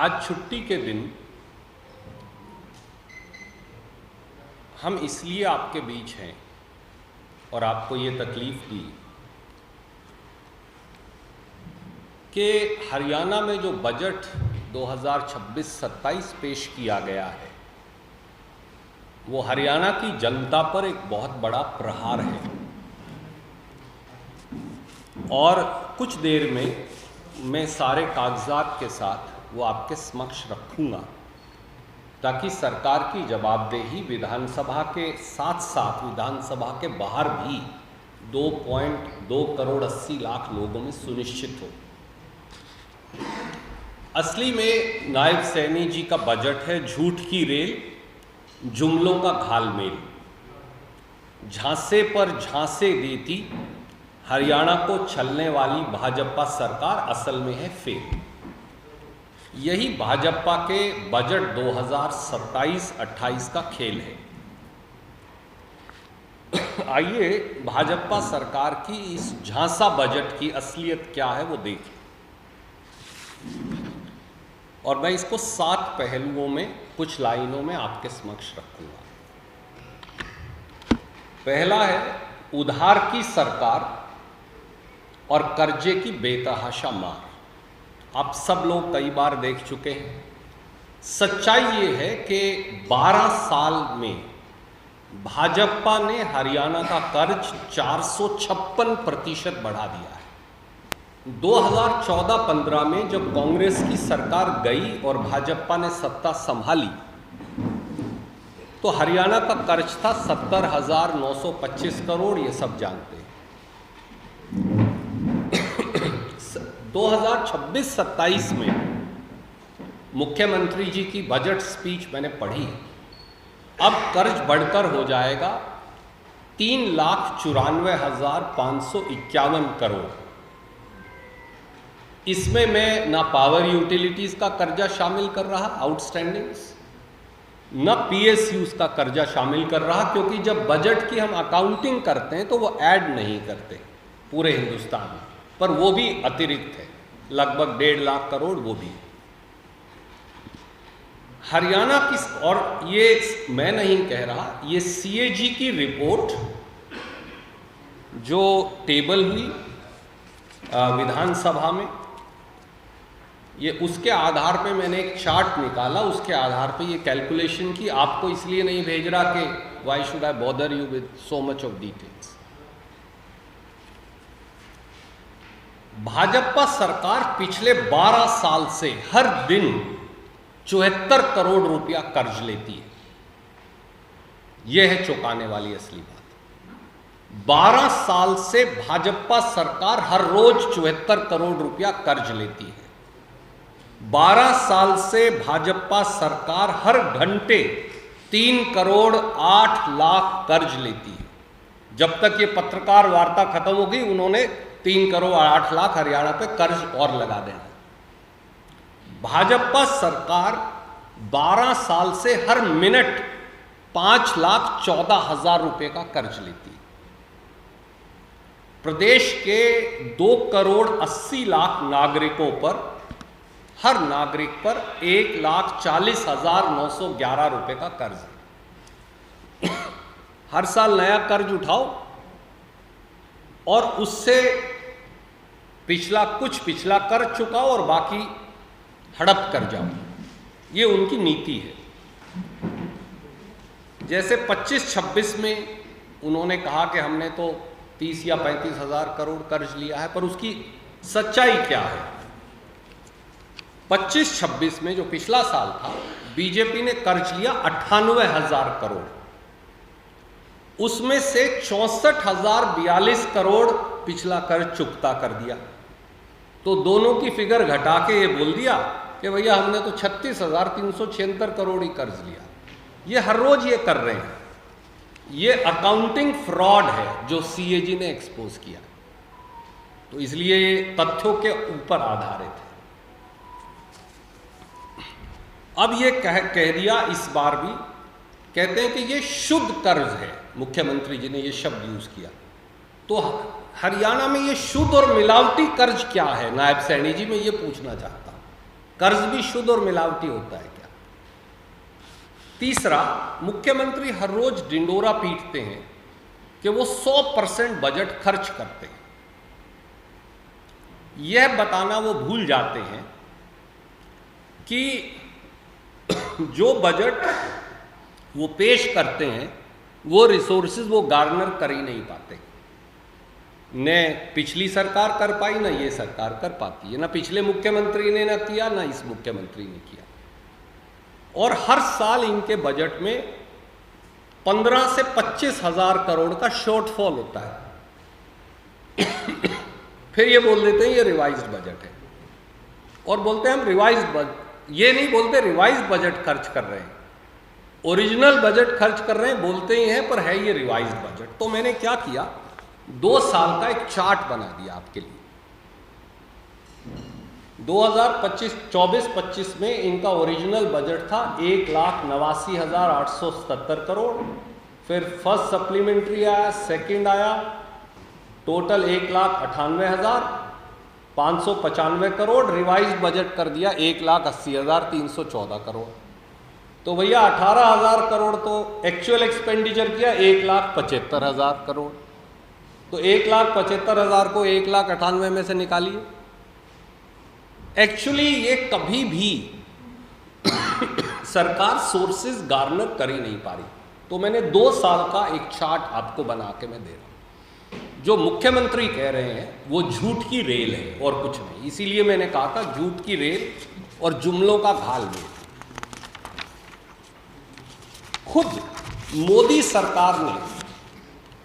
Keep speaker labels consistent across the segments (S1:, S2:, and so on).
S1: आज छुट्टी के दिन हम इसलिए आपके बीच हैं और आपको ये तकलीफ दी कि हरियाणा में जो बजट 2026-27 पेश किया गया है वो हरियाणा की जनता पर एक बहुत बड़ा प्रहार है और कुछ देर में मैं सारे कागजात के साथ वो आपके समक्ष रखूँगा ताकि सरकार की जवाबदेही विधानसभा के साथ साथ विधानसभा के बाहर भी 2.2 करोड़ 80 लाख लोगों में सुनिश्चित हो। असली में नायब सैनी जी का बजट है झूठ की रेल, जुमलों का घालमेल। झांसे पर झांसे देती हरियाणा को छलने वाली भाजपा सरकार असल में है फेल। यही भाजपा के बजट 2027-28 का खेल है। आइए भाजपा सरकार की इस झांसा बजट की असलियत क्या है वो देखें और मैं इसको 7 पहलुओं में कुछ लाइनों में आपके समक्ष रखूंगा। पहला है उधार की सरकार और कर्जे की बेतहाशा मार। आप सब लोग कई बार देख चुके हैं। सच्चाई ये है कि 12 साल में भाजपा ने हरियाणा का कर्ज 456% बढ़ा दिया है। 2014-15 में जब कांग्रेस की सरकार गई और भाजपा ने सत्ता संभाली तो हरियाणा का कर्ज था 70,925 करोड़, ये सब जानते हैं। 2026-27 में मुख्यमंत्री जी की बजट स्पीच मैंने पढ़ी। अब कर्ज बढ़कर हो जाएगा 3,94,551 करोड़। इसमें मैं ना पावर यूटिलिटीज का कर्जा शामिल कर रहा आउटस्टैंडिंग्स, न पीएसयूज का कर्जा शामिल कर रहा, क्योंकि जब बजट की हम अकाउंटिंग करते हैं तो वो ऐड नहीं करते पूरे हिंदुस्तान में, पर वो भी अतिरिक्त है, लगभग 1.5 लाख करोड़ वो भी। हरियाणा की, और ये मैं नहीं कह रहा, ये सीएजी की रिपोर्ट जो टेबल हुई विधानसभा में, ये उसके आधार पे मैंने एक चार्ट निकाला, उसके आधार पे ये कैलकुलेशन की। आपको इसलिए नहीं भेज रहा कि why should I bother you with so much of details. Bhajpa सरकार पिछले 12 साल से हर दिन 74 करोड़ रुपया कर्ज लेती है। यह है चौंकाने वाली असली बात। 12 साल से भाजपा सरकार हर रोज 74 करोड़ रुपया कर्ज लेती है। 12 साल से भाजपा सरकार हर घंटे 3 करोड़ 8 लाख कर्ज लेती है। जब तक ये पत्रकार वार्ता खत्म होगी उन्होंने 3 करोड़ 8 लाख हरियाणा पे कर्ज और लगा देना। भाजपा सरकार 12 साल से हर मिनट 5,14,000 रुपए का कर्ज लेती है। प्रदेश के 2 करोड़ 80 लाख नागरिकों पर, हर नागरिक पर 1,40,911 रुपए का कर्ज है। हर साल नया कर्ज उठाओ और उससे पिछला कर चुकाओ और बाकी हड़प कर जाओ। ये उनकी नीति है। जैसे 25-26 में उन्होंने कहा कि हमने तो 30 या 35 हजार करोड़ कर्ज लिया है, पर उसकी सच्चाई क्या है? 25-26 में जो पिछला साल था, बीजेपी ने कर्ज लिया 98,000 करोड़। उसमें से 64,042 करोड़ पिछला कर्ज चुकता कर दिया। तो दोनों की फिगर घटा के ये बोल दिया कि भैया हमने तो 36,376 करोड़ ही कर्ज लिया। ये हर रोज ये कर रहे हैं। ये अकाउंटिंग फ्रॉड है जो सीएजी ने एक्सपोज किया। तो इसलिए ये तथ्यों के ऊपर आधारित है। अब ये कह दिया, इस बार भी कहते हैं कि ये शुद्ध कर्ज है। मुख्यमंत्री जी ने ये शब्द यूज किया। तो हरियाणा में ये शुद्ध और मिलावटी कर्ज क्या है? नायब सैनी जी, मैं ये पूछना चाहता हूं। कर्ज भी शुद्ध और मिलावटी होता है क्या? तीसरा, मुख्यमंत्री हर रोज डिंडोरा पीटते हैं कि वो 100% बजट खर्च करते हैं। यह बताना वो भूल जाते हैं कि जो बजट वो पेश करते हैं वो रिसोर्सेज वो गार्नर कर ही नहीं पाते। न पिछली सरकार कर पाई, ना ये सरकार कर पाती है, ना पिछले मुख्यमंत्री ने ना किया, ना इस मुख्यमंत्री ने किया। और हर साल इनके बजट में 15 से 25 हजार करोड़ का शॉर्टफॉल होता है। फिर ये बोल देते हैं ये रिवाइज्ड बजट है, और बोलते हैं हम रिवाइज्ड बजट, ये नहीं बोलते रिवाइज्ड बजट खर्च कर रहे हैं, ओरिजिनल बजट खर्च कर रहे हैं बोलते ही हैं, पर है ये रिवाइज्ड बजट। तो मैंने क्या किया, 2 साल का एक चार्ट बना दिया आपके लिए। 2024-25 में इनका ओरिजिनल बजट था 1,89,877 करोड़। फिर फर्स्ट सप्लीमेंट्री आया, सेकंड आया, टोटल 1,98,595 करोड़। रिवाइज्ड बजट कर दिया 1,80,314 करोड़। तो भैया 18,000 करोड़ तो एक्चुअल एक्सपेंडिचर किया 1,75,000 करोड़। तो 1,75,000 को 1,98,000 में से निकालिए। एक्चुअली ये कभी भी सरकार सोर्सेज गार्नर कर ही नहीं पा रही। तो मैंने 2 साल का एक चार्ट आपको बना के मैं दे रहा हूं। जो मुख्यमंत्री कह रहे हैं वो झूठ की रेल है और कुछ नहीं। इसीलिए मैंने कहा था झूठ की रेल और जुमलों का घालमेल। खुद मोदी सरकार ने,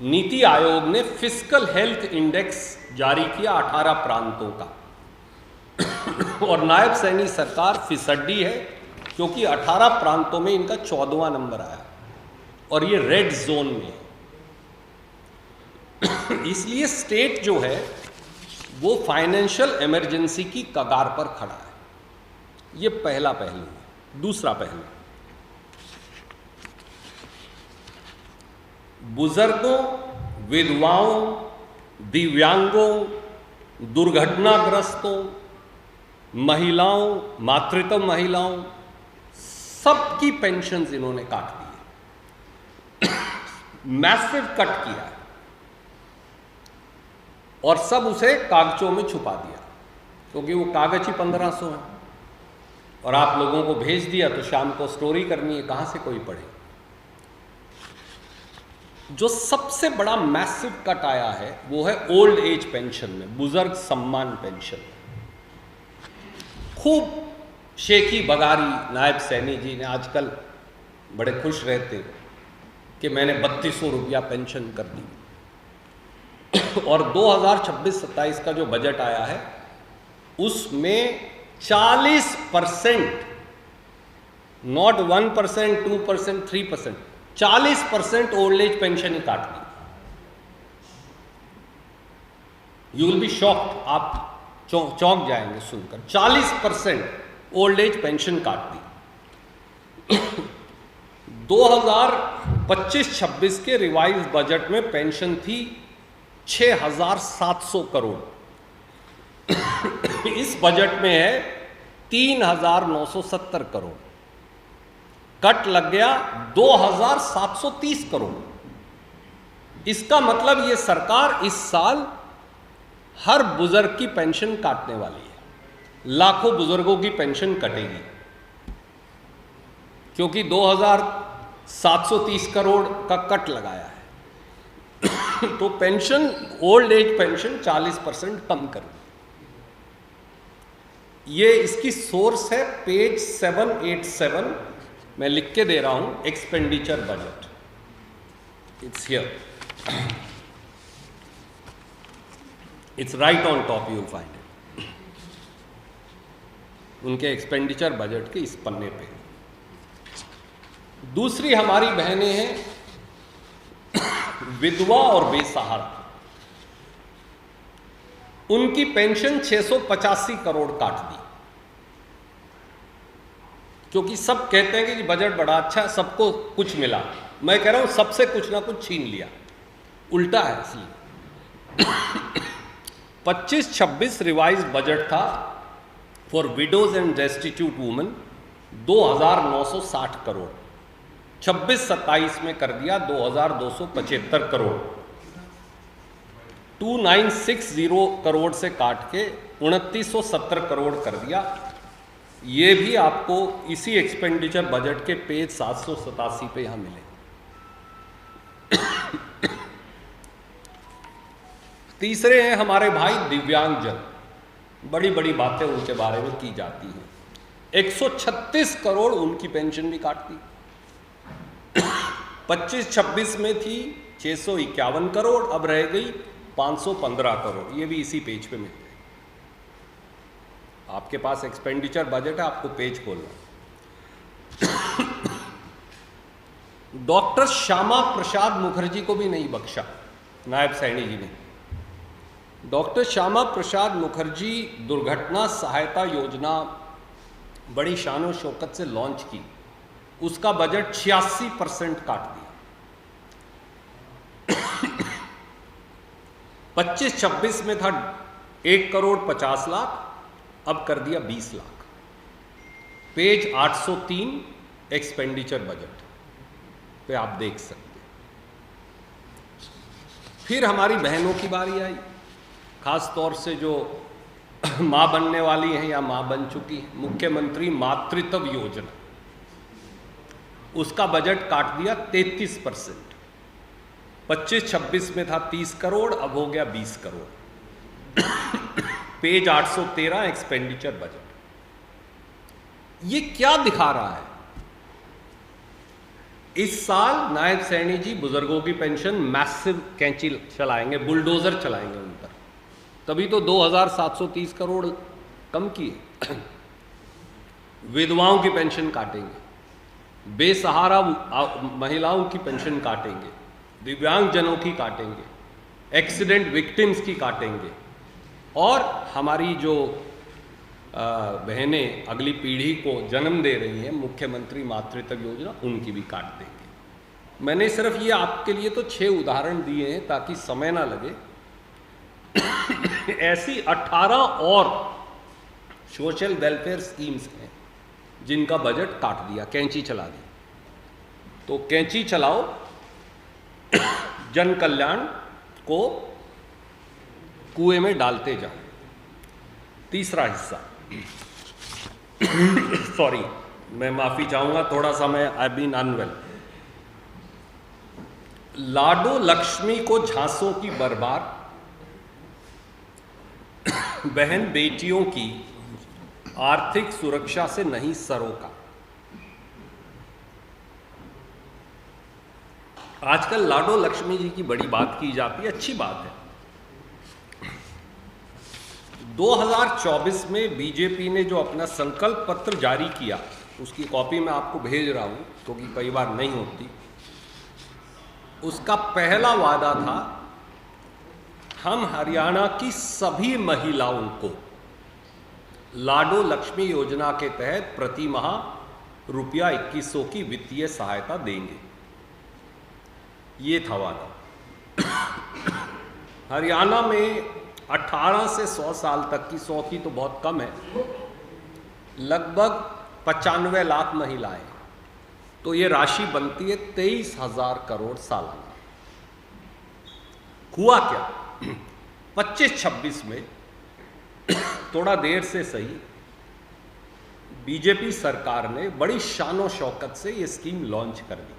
S1: नीति आयोग ने फिस्कल हेल्थ इंडेक्स जारी किया 18 प्रांतों का, और नायब सैनी सरकार फिसड्डी है क्योंकि 18 प्रांतों में इनका 14वां नंबर आया और ये रेड जोन में है। इसलिए स्टेट जो है वो फाइनेंशियल इमरजेंसी की कगार पर खड़ा है। ये पहला पहलू है। दूसरा पहलू, बुजुर्गों, विधवाओं, दिव्यांगों, दुर्घटनाग्रस्तों, महिलाओं, मातृत्व महिलाओं, सबकी पेंशन्स इन्होंने काट दी है। मैसिव कट किया है और सब उसे कागजों में छुपा दिया, क्योंकि वो कागज ही 1500 है और आप लोगों को भेज दिया तो शाम को स्टोरी करनी है, कहां से कोई पढ़े। जो सबसे बड़ा मैसिव कट आया है वो है ओल्ड एज पेंशन में, बुजुर्ग सम्मान पेंशन। खूब शेखी बगारी नायब सैनी जी ने आजकल बड़े खुश रहते कि मैंने 3200 रुपया पेंशन कर दी। और 2026-27 का जो बजट आया है उसमें 40%, नॉट 1%, 2%, 3%, 40% ओल्ड एज पेंशन ही काट दी। यू विल बी शॉक्ड, आप चौंक जाएंगे सुनकर। 40% ओल्ड एज पेंशन काट दी। 2025-26 के रिवाइज बजट में पेंशन थी 6,700 करोड़। इस बजट में है 3,970 करोड़। कट लग गया 2,730 करोड़। इसका मतलब ये सरकार इस साल हर बुजुर्ग की पेंशन काटने वाली है। लाखों बुजुर्गों की पेंशन कटेगी, क्योंकि 2,730 करोड़ का कट लगाया है। तो पेंशन, ओल्ड एज पेंशन 40% कम कर दी। ये इसकी सोर्स है पेज 787, मैं लिख के दे रहा हूं, expenditure budget. It's here, it's right on top, you find it. उनके एक्सपेंडिचर बजट के इस पन्ने पे। दूसरी हमारी बहनें हैं विधवा और बेसहारा। उनकी पेंशन 685 करोड़ काट दी, क्योंकि सब कहते हैं कि बजट बड़ा अच्छा है, सबको कुछ मिला। मैं कह रहा हूं सबसे कुछ ना कुछ छीन लिया, उल्टा है। इसलिए 25-26 रिवाइज बजट था for widows and destitute women 2,960 crore, 26-27 में कर दिया 2,275 करोड़, 2,960 करोड़ से काट के 2,970 करोड़ कर दिया। ये भी आपको इसी एक्सपेंडिचर बजट के पेज 787 पे यहां मिले। तीसरे हैं हमारे भाई दिव्यांगजन, बड़ी बड़ी बातें उनके बारे में की जाती हैं। 136 करोड़ उनकी पेंशन भी काट दी। 25-26 में थी 651 करोड़, अब रह गई 515 करोड़। ये भी इसी पेज पे मिलते हैं। आपके पास एक्सपेंडिचर बजट है, आपको पेज खोलना। डॉक्टर श्यामा प्रसाद मुखर्जी को भी नहीं बख्शा नायब सैनी जी ने। डॉक्टर श्यामा प्रसाद मुखर्जी दुर्घटना सहायता योजना बड़ी शानो शौकत से लॉन्च की, उसका बजट 86% काट दिया। 25-26 में था 1,50,00,000, अब कर दिया 20 लाख। पेज 803 एक्सपेंडिचर बजट पे आप देख सकते हैं। फिर हमारी बहनों की बारी आई, खास तौर से जो मां बनने वाली हैं या मां बन चुकी हैं। मुख्यमंत्री मातृत्व योजना, उसका बजट काट दिया 33%। 25-26 में था 30 करोड़, अब हो गया 20 करोड़। Page 813 expenditure budget. ये क्या दिखा रहा है? इस साल नायब सैनी जी बुजुर्गों की पेंशन मैसिव कैंची चलाएंगे, बुलडोजर चलाएंगे उन पर, तभी तो 2,730 करोड़ कम किए। विधवाओं की पेंशन काटेंगे, बेसहारा महिलाओं की पेंशन काटेंगे, दिव्यांगजनों की काटेंगे, एक्सीडेंट विक्टिम्स की काटेंगे, और हमारी जो बहनें अगली पीढ़ी को जन्म दे रही हैं, मुख्यमंत्री मातृत्व योजना, उनकी भी काट देंगे। मैंने सिर्फ ये आपके लिए तो 6 उदाहरण दिए हैं ताकि समय ना लगे। ऐसी 18 और सोशल वेलफेयर स्कीम्स हैं जिनका बजट काट दिया, कैंची चला दी। तो कैंची चलाओ, जन कल्याण को कुएं में डालते जाओ। तीसरा हिस्सा सॉरी, मैं माफी चाहूंगा, थोड़ा सा मैं आई बीन अनवेल। लाडो लक्ष्मी को झांसों की बर्बाद, बहन बेटियों की आर्थिक सुरक्षा से नहीं सरोका। आजकल लाडो लक्ष्मी जी की बड़ी बात की जाती है, अच्छी बात है। 2024 में बीजेपी ने जो अपना संकल्प पत्र जारी किया, उसकी कॉपी मैं आपको भेज रहा हूं क्योंकि कई बार नहीं होती। उसका पहला वादा था, हम हरियाणा की सभी महिलाओं को लाडो लक्ष्मी योजना के तहत प्रति माह रुपया 2100 की वित्तीय सहायता देंगे। ये था वादा। हरियाणा में 18 से 100 साल तक की, 100 की तो बहुत कम है, लगभग 95 लाख महिलाएं, तो ये राशि बनती है 23,000 करोड़ सालाना। हुआ क्या? 25-26 में थोड़ा देर से सही, बीजेपी सरकार ने बड़ी शानो शौकत से ये स्कीम लॉन्च कर दी।